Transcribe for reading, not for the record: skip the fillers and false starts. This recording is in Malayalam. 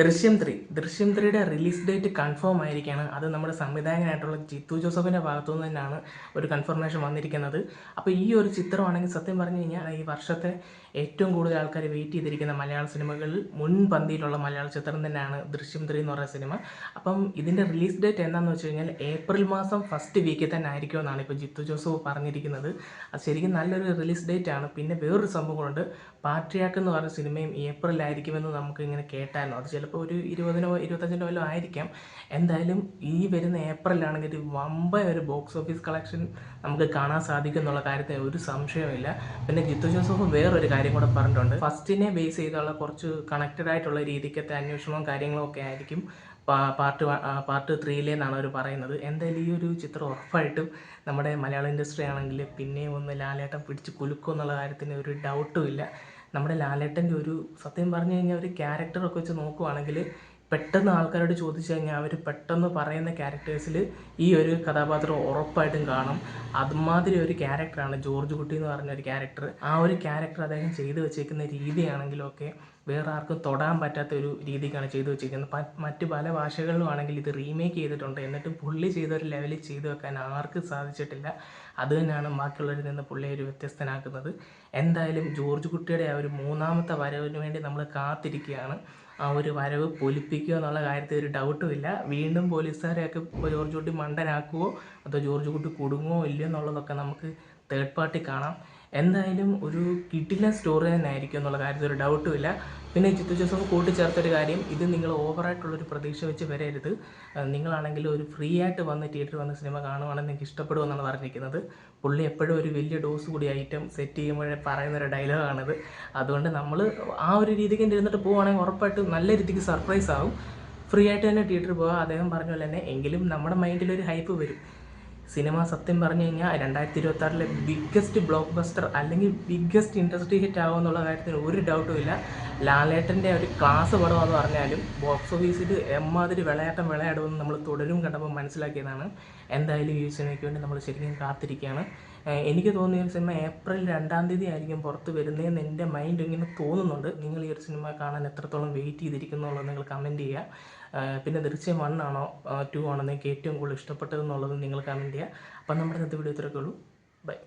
ദൃശ്യം ത്രീയുടെ റിലീസ് ഡേറ്റ് കൺഫേം ആയിരിക്കുകയാണ്. അത് നമ്മുടെ സംവിധായകനായിട്ടുള്ള ജിത്തു ജോസഫിൻ്റെ ഭാഗത്തു നിന്ന് തന്നെയാണ് ഒരു കൺഫർമേഷൻ വന്നിരിക്കുന്നത്. അപ്പോൾ ഈ ഒരു ചിത്രമാണെങ്കിൽ സത്യം പറഞ്ഞു കഴിഞ്ഞാൽ ഈ വർഷത്തെ ഏറ്റവും കൂടുതൽ ആൾക്കാർ വെയിറ്റ് ചെയ്തിരിക്കുന്ന മലയാള സിനിമകളിൽ മുൻപന്തിയിലുള്ള മലയാള ചിത്രം തന്നെയാണ് ദൃശ്യം ത്രീ എന്ന് പറയുന്ന സിനിമ. അപ്പം ഇതിൻ്റെ റിലീസ് ഡേറ്റ് എന്താണെന്ന് വെച്ച് കഴിഞ്ഞാൽ ഏപ്രിൽ മാസം ഫസ്റ്റ് വീക്കിൽ തന്നെ ആയിരിക്കുമെന്നാണ് ഇപ്പോൾ ജിത്തു ജോസഫ് പറഞ്ഞിരിക്കുന്നത്. അത് ശരിക്കും നല്ലൊരു റിലീസ് ഡേറ്റ് ആണ്. പിന്നെ വേറൊരു സംഭവമുണ്ട്, പാട്രിയാക്ക് എന്ന് പറഞ്ഞ സിനിമയും ഏപ്രിലായിരിക്കുമെന്ന് നമുക്ക് ഇങ്ങനെ കേട്ടായിരുന്നു. അത് ചിലപ്പോൾ ഒരു 20-നോ 25-നോ വല്ലതും ആയിരിക്കാം. എന്തായാലും ഈ വരുന്ന ഏപ്രിലാണെങ്കിൽ ഒരു വമ്പൻ ഒരു ബോക്സ് ഓഫീസ് കളക്ഷൻ നമുക്ക് കാണാൻ സാധിക്കും എന്നുള്ള കാര്യത്തിൽ ഒരു സംശയമില്ല. പിന്നെ ജിത്തു ജോസഫ് വേറൊരു കാര്യം കൂടെ പറഞ്ഞിട്ടുണ്ട്, ഫസ്റ്റിനെ ബേസ് ചെയ്തുള്ള കുറച്ച് കണക്റ്റഡ് ആയിട്ടുള്ള രീതിക്കത്തെ അന്വേഷണവും കാര്യങ്ങളും ഒക്കെ ആയിരിക്കും പാർട്ട് 3-ലെന്നാണ് അവർ പറയുന്നത്. എന്തായാലും ഈ ഒരു ചിത്രം ഉറപ്പായിട്ടും നമ്മുടെ മലയാള ഇൻഡസ്ട്രി ആണെങ്കിൽ പിന്നെയും ഒന്ന് ലാലേട്ടൻ പിടിച്ച് കുലുക്കും എന്നുള്ള കാര്യത്തിന് ഒരു ഡൗട്ടും ഇല്ല. നമ്മുടെ ലാലേട്ടൻ്റെ ഒരു സത്യം പറഞ്ഞു കഴിഞ്ഞാൽ ഒരു ക്യാരക്ടറൊക്കെ വെച്ച് നോക്കുവാണെങ്കിൽ പെട്ടെന്ന് ആൾക്കാരോട് ചോദിച്ചു കഴിഞ്ഞാൽ അവർ പെട്ടെന്ന് പറയുന്ന ക്യാരക്ടേഴ്സിൽ ഈ ഒരു കഥാപാത്രം ഉറപ്പായിട്ടും കാണും. അതുമാതിരി ഒരു ക്യാരക്ടറാണ് ജോർജ് കുട്ടി എന്ന് പറഞ്ഞൊരു ക്യാരക്ടർ. ആ ഒരു ക്യാരക്ടർ അദ്ദേഹം ചെയ്തു വെച്ചേക്കുന്ന രീതിയാണെങ്കിലും ഒക്കെ വേറെ ആർക്കും തൊടാൻ പറ്റാത്ത ഒരു രീതിക്കാണ് ചെയ്തു വെച്ചിരിക്കുന്നത്. മറ്റ് പല ഭാഷകളിലും ആണെങ്കിൽ ഇത് റീമേക്ക് ചെയ്തിട്ടുണ്ട്, എന്നിട്ടും പുള്ളി ചെയ്തൊരു ലെവലിൽ ചെയ്തു വെക്കാൻ ആർക്കും സാധിച്ചിട്ടില്ല. അത് തന്നെയാണ് ബാക്കിയുള്ളവരിൽ നിന്ന് പുള്ളിയെ ഒരു വ്യത്യസ്തനാക്കുന്നത്. എന്തായാലും ജോർജ് കുട്ടിയുടെ ആ ഒരു മൂന്നാമത്തെ വരവിന് വേണ്ടി നമ്മൾ കാത്തിരിക്കുകയാണ്. ആ ഒരു വരവ് പൊലിപ്പിക്കുക എന്നുള്ള കാര്യത്തിൽ ഒരു ഡൗട്ടും ഇല്ല. വീണ്ടും പോലീസുകാരെയൊക്കെ ജോർജ് കുട്ടി മണ്ടനാക്കുമോ അതോ ജോർജ് കുട്ടി കുടുങ്ങുമോ ഇല്ലയോ എന്നുള്ളതൊക്കെ നമുക്ക് തേർഡ് പാർട്ടി കാണാം. എന്തായാലും ഒരു കിടിലൻ സ്റ്റോറി തന്നെ ആയിരിക്കും എന്നുള്ള കാര്യത്തിൽ ഒരു ഡൗട്ടും ഇല്ല. പിന്നെ ജിത്തു ജോസഫ് കൂട്ടിച്ചേർത്തൊരു കാര്യം, ഇത് നിങ്ങൾ ഓവറായിട്ടുള്ളൊരു പ്രതീക്ഷ വെച്ച് വരരുത്. നിങ്ങളാണെങ്കിൽ ഒരു ഫ്രീ ആയിട്ട് വന്ന് തിയേറ്ററിൽ വന്ന് സിനിമ കാണുവാണെങ്കിൽ നിങ്ങൾക്ക് ഇഷ്ടപ്പെടുമെന്നാണ് പറഞ്ഞിരിക്കുന്നത്. പുള്ളി എപ്പോഴും ഒരു വലിയ ഡോസ് കൂടി ഐറ്റം സെറ്റ് ചെയ്യുമ്പോഴേ പറയുന്നൊരു ഡയലോഗാണിത്. അതുകൊണ്ട് നമ്മൾ ആ ഒരു രീതിക്ക് ഇരുന്നിട്ട് പോവുകയാണെങ്കിൽ ഉറപ്പായിട്ടും നല്ല രീതിക്ക് സർപ്രൈസ് ആവും. ഫ്രീ ആയിട്ട് തന്നെ തിയേറ്ററിൽ പോകാം. അദ്ദേഹം പറഞ്ഞ പോലെ തന്നെ എങ്കിലും നമ്മുടെ മൈൻഡിലൊരു ഹൈപ്പ് വരും. സിനിമ സത്യം പറഞ്ഞു കഴിഞ്ഞാൽ 2026-ലെ ബിഗ്ഗസ്റ്റ് ബ്ലോക്ക് ബസ്റ്റർ അല്ലെങ്കിൽ ബിഗ്ഗസ്റ്റ് ഇൻഡസ്ട്രി ഹിറ്റ് ആകുമെന്നുള്ള കാര്യത്തിന് ഒരു ഡൗട്ടും ഇല്ല. ലാലേട്ടൻ്റെ ഒരു ക്ലാസ് പടമെന്ന് പറഞ്ഞാലും ബോക്സ് ഓഫീസിൽ എമ്മാതിരി വിളയാടുമെന്ന് നമ്മൾ തുടരും കണ്ടപ്പോൾ മനസ്സിലാക്കിയതാണ്. എന്തായാലും ഈ സിനിമയ്ക്ക് വേണ്ടി നമ്മൾ ശരിക്കും കാത്തിരിക്കുകയാണ്. എനിക്ക് തോന്നിയ ഒരു സിനിമ ഏപ്രിൽ 2-ാം തീയതി ആയിരിക്കും പുറത്ത് വരുന്നതെന്ന് എൻ്റെ മൈൻഡ് ഇങ്ങനെ തോന്നുന്നുണ്ട്. നിങ്ങൾ ഈ ഒരു സിനിമ കാണാൻ എത്രത്തോളം വെയിറ്റ് ചെയ്തിരിക്കുന്നുള്ളത് നിങ്ങൾ കമൻറ്റ് ചെയ്യുക. പിന്നെ ദൃശ്യം 1 ആണോ 2 ആണോ നിങ്ങൾക്ക് ഏറ്റവും കൂടുതൽ ഇഷ്ടപ്പെട്ടതെന്നുള്ളത് നിങ്ങൾ കമൻറ്റ് ചെയ്യുക. അപ്പം നമ്മുടെ ഇന്നത്തെ വീഡിയോ ഇത്രയൊക്കെ ഉള്ളൂ. ബൈ.